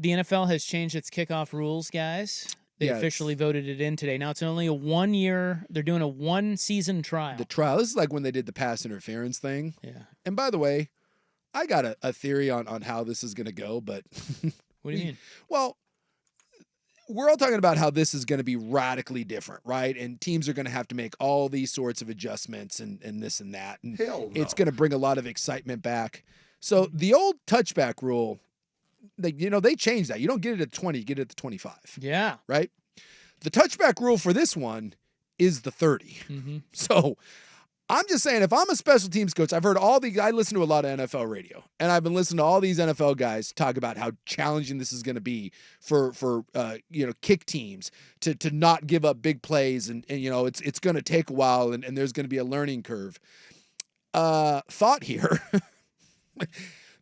The NFL has changed its kickoff rules, guys. They officially voted it in today. Now it's only a 1 year. They're doing a 1-season trial. The trial. This is like when they did the pass interference thing. Yeah. And by the way, I got a theory on how this is going to go, but what do you mean? Well, we're all talking about how this is going to be radically different, right? And teams are going to have to make all these sorts of adjustments and this and that. And Hell no. It's going to bring a lot of excitement back. So the old touchback rule, they changed that. You don't get it at 20, you get it at the 25. Yeah. Right? The touchback rule for this one is the 30. Mm-hmm. So I'm just saying, if I'm a special teams coach, I listen to a lot of NFL radio, and I've been listening to all these NFL guys talk about how challenging this is going to be for kick teams to not give up big plays, and it's going to take a while, and there's going to be a learning curve. Thought here,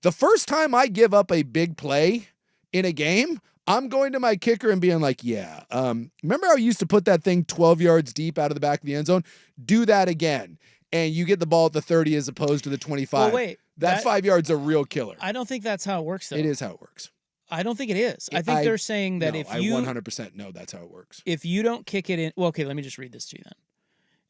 the first time I give up a big play in a game, I'm going to my kicker and being like, yeah, remember how I used to put that thing 12 yards deep out of the back of the end zone? Do that again. And you get the ball at the 30 as opposed to the 25. Well, wait. That 5 yards a real killer. I don't think that's how it works, though. It is how it works. I don't think it is. I think they're saying that if you... I 100% know that's how it works. If you don't kick it in... Well, okay, let me just read this to you then.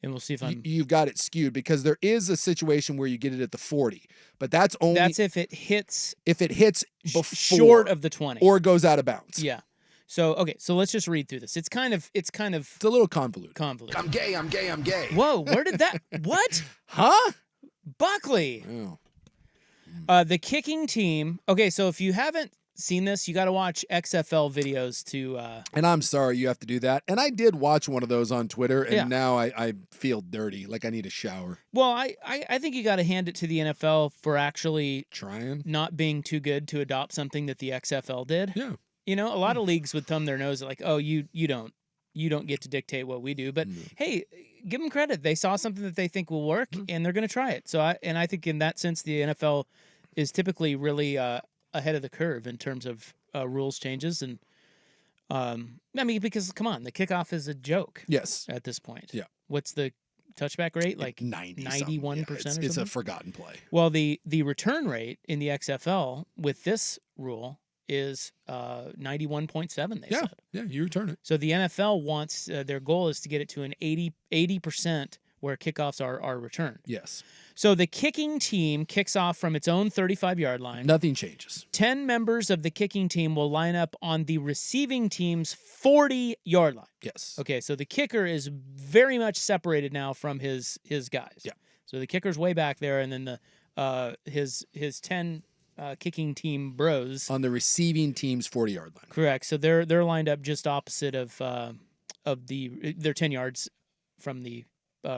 And we'll see if I'm... You've got it skewed because there is a situation where you get it at the 40. But that's only... That's if it hits... If it hits before... Short of the 20. Or goes out of bounds. Yeah. So, okay, so let's just read through this. It's a little convoluted. I'm gay. Whoa, where did that... What? Huh? Buckley. Oh. The kicking team... Okay, so if you haven't seen this, you got to watch XFL videos to... And I'm sorry you have to do that. And I did watch one of those on Twitter, and now I feel dirty, like I need a shower. Well, I think you got to hand it to the NFL for actually... Trying? Not being too good to adopt something that the XFL did. Yeah. A lot of leagues would thumb their nose like, oh, you don't get to dictate what we do. But hey, give them credit. They saw something that they think will work, and they're going to try it. So I think in that sense, the NFL is typically really ahead of the curve in terms of rules changes. And because come on, the kickoff is a joke. Yes. At this point. Yeah. What's the touchback rate? Like 91%. Yeah, it's a forgotten play. Well, the return rate in the XFL with this rule is 91.7, they said. Yeah, you return it. So the NFL wants, their goal is to get it to an 80% where kickoffs are returned. Yes. So the kicking team kicks off from its own 35-yard line. Nothing changes. 10 members of the kicking team will line up on the receiving team's 40-yard line. Yes. Okay, so the kicker is very much separated now from his guys. Yeah. So the kicker's way back there, and then his 10 kicking team bros on the receiving team's 40-yard line. Correct. So they're lined up just opposite of they're 10 yards from the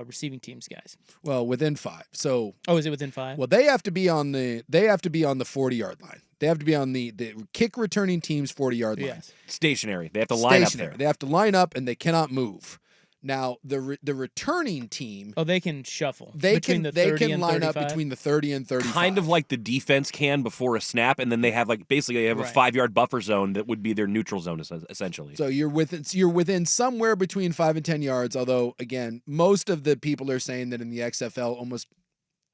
receiving team's guys. Well, within 5. So is it within 5? Well, they have to be on the 40-yard line. They have to be on the kick returning team's 40-yard line. Yes. Stationary. They have to line up there. They have to line up and they cannot move. Now, the returning team... Oh, they can shuffle. They can line up between the 30 and 35. Kind of like the defense can before a snap, and then they have a 5-yard buffer zone that would be their neutral zone, essentially. So you're within somewhere between 5 and 10 yards, although, again, most of the people are saying that in the XFL,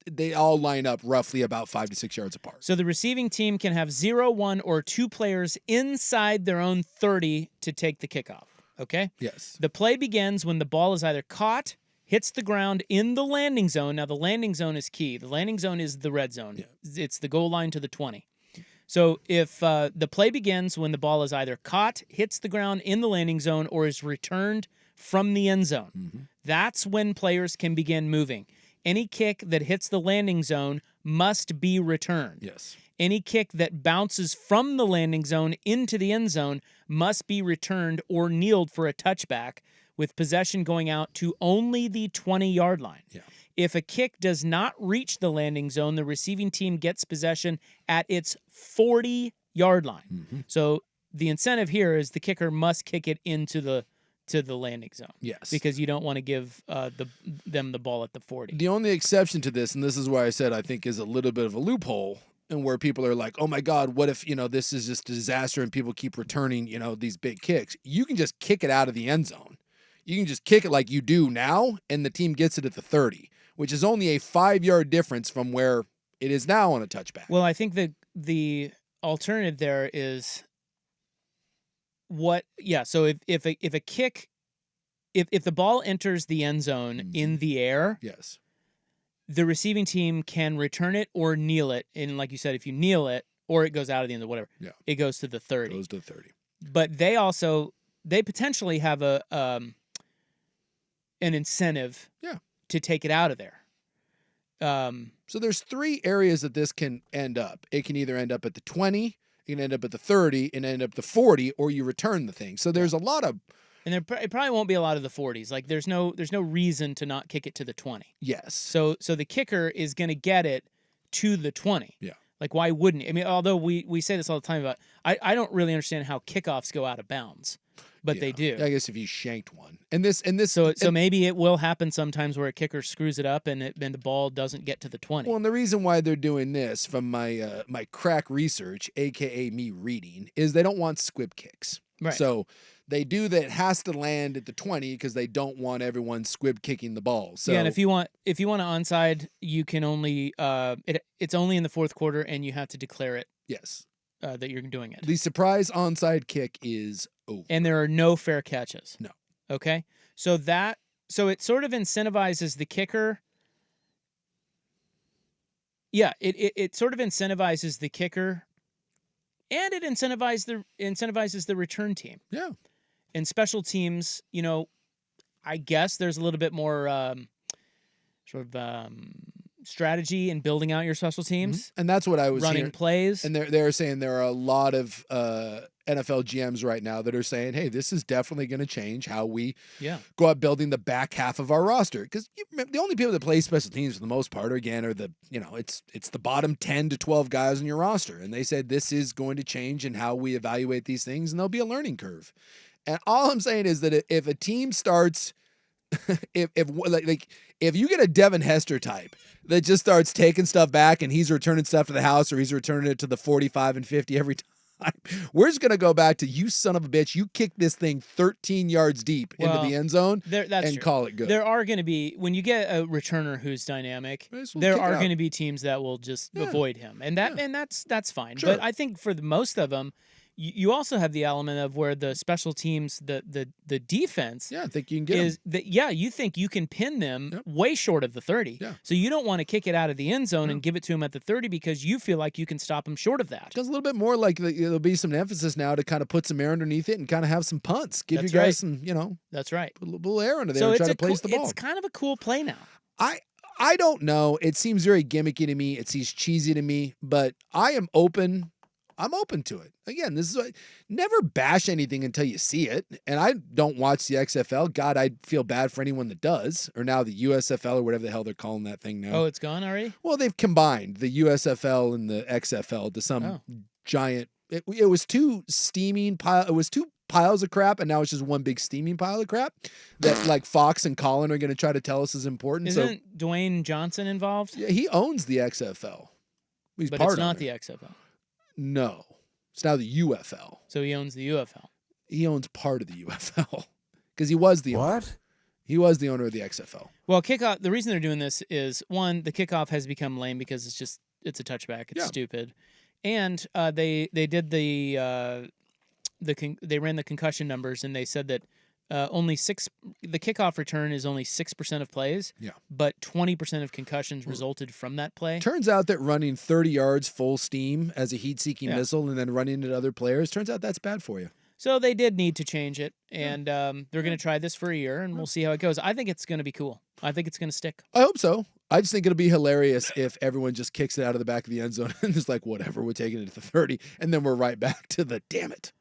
they all line up roughly about 5 to 6 yards apart. So the receiving team can have 0, 1, or 2 players inside their own 30 to take the kickoff. Okay? Yes. The play begins when the ball is either caught, hits the ground in the landing zone. Now, the landing zone is key. The landing zone is the red zone. Yeah. It's the goal line to the 20. So if the play begins when the ball is either caught, hits the ground in the landing zone, or is returned from the end zone, that's when players can begin moving. Any kick that hits the landing zone must be returned. Yes. Any kick that bounces from the landing zone into the end zone must be returned or kneeled for a touchback, with possession going out to only the 20-yard line. Yeah. If a kick does not reach the landing zone, the receiving team gets possession at its 40-yard line. So the incentive here is the kicker must kick it into the landing zone. Yes. Because you don't want to give them the ball at the 40. The only exception to this, and this is why I said I think is a little bit of a loophole, and where people are like, oh my God, what if, this is just a disaster and people keep returning, these big kicks. You can just kick it out of the end zone. You can just kick it like you do now, and the team gets it at the 30, which is only a 5-yard difference from where it is now on a touchback. Well, I think the alternative there is So if a kick, if the ball enters the end zone in the air, yes, the receiving team can return it or kneel it. And like you said, if you kneel it or it goes out of the end of whatever, it goes to the 30. Goes to 30. But they potentially have an incentive to take it out of there. So there's 3 areas that this can end up. It can either end up at the 20, it can end up at the 30, and end up at the 40, or you return the thing. So there's a lot of... And it probably won't be a lot of the 40s. Like there's no reason to not kick it to the 20. Yes. So the kicker is going to get it to the 20. Yeah. Like why wouldn't he? I mean, although we say this all the time about, I don't really understand how kickoffs go out of bounds, but they do. I guess if you shanked one, so maybe it will happen sometimes where a kicker screws it up and the ball doesn't get to the 20. Well, and the reason why they're doing this, from my my crack research, aka me reading, is they don't want squib kicks. Right. So they do that. It has to land at the 20 because they don't want everyone squib kicking the ball. So yeah, and if you want an onside, you can only it's only in the fourth quarter, and you have to declare it. Yes. That you're doing it. The surprise onside kick is over. And there are no fair catches. No. Okay? So it sort of incentivizes the kicker. Yeah, it sort of incentivizes the kicker, and it incentivizes the return team. Yeah. And special teams, I guess there's a little bit more strategy in building out your special teams. And that's what I was running hearing. Plays. And they're saying there are a lot of NFL GMs right now that are saying, hey, this is definitely going to change how we go out building the back half of our roster. Because the only people that play special teams for the most part are the, it's the bottom 10 to 12 guys on your roster. And they said this is going to change in how we evaluate these things, and there'll be a learning curve. And all I'm saying is that if a team starts, if you get a Devin Hester type that just starts taking stuff back and he's returning stuff to the house, or he's returning it to the 45 and 50 every time, we're just going to go back to, you son of a bitch, you kicked this thing 13 yards deep into the end zone and true. Call it good. There are going to be, when you get a returner who's dynamic, there are going to be teams that will just avoid him. And that's fine. Sure. But I think for most of them, you also have the element of where the special teams, the defense, I think you can get you think you can pin them way short of the 30. Yeah. So you don't want to kick it out of the end zone and give it to them at the 30 because you feel like you can stop them short of that. Because a little bit more like there'll be some emphasis now to kind of put some air underneath it and kind of have some punts. Give you guys some, That's right. Put a little air under there and try to place the ball. It's kind of a cool play now. I don't know. It seems very gimmicky to me. It seems cheesy to me, but I am open. I'm open to it. Again, this is never bash anything until you see it. And I don't watch the XFL. God, I'd feel bad for anyone that does. Or now the USFL or whatever the hell they're calling that thing now. Oh, it's gone already? Well, they've combined the USFL and the XFL to some giant. It was two piles of crap, and now it's just one big steaming pile of crap that like Fox and Colin are going to try to tell us is important. Isn't Dwayne Johnson involved? Yeah, he owns the XFL. But it's not the XFL. No, it's now the UFL. So he owns the UFL. He owns part of the UFL because he was the owner. He was the owner of the XFL. Well, Kickoff. The reason they're doing this is, one, the kickoff has become lame because it's a touchback. It's stupid, and they did they ran the concussion numbers, and they said that the kickoff return is only 6% of plays, but 20% of concussions resulted from that play. Turns out that running 30 yards full steam as a heat-seeking missile and then running at other players, turns out that's bad for you. So they did need to change it, and they're going to try this for a year, and we'll see how it goes. I think it's going to be cool. I think it's going to stick. I hope so. I just think it'll be hilarious if everyone just kicks it out of the back of the end zone and is like, whatever, we're taking it to the 30, and then we're right back to the damn it.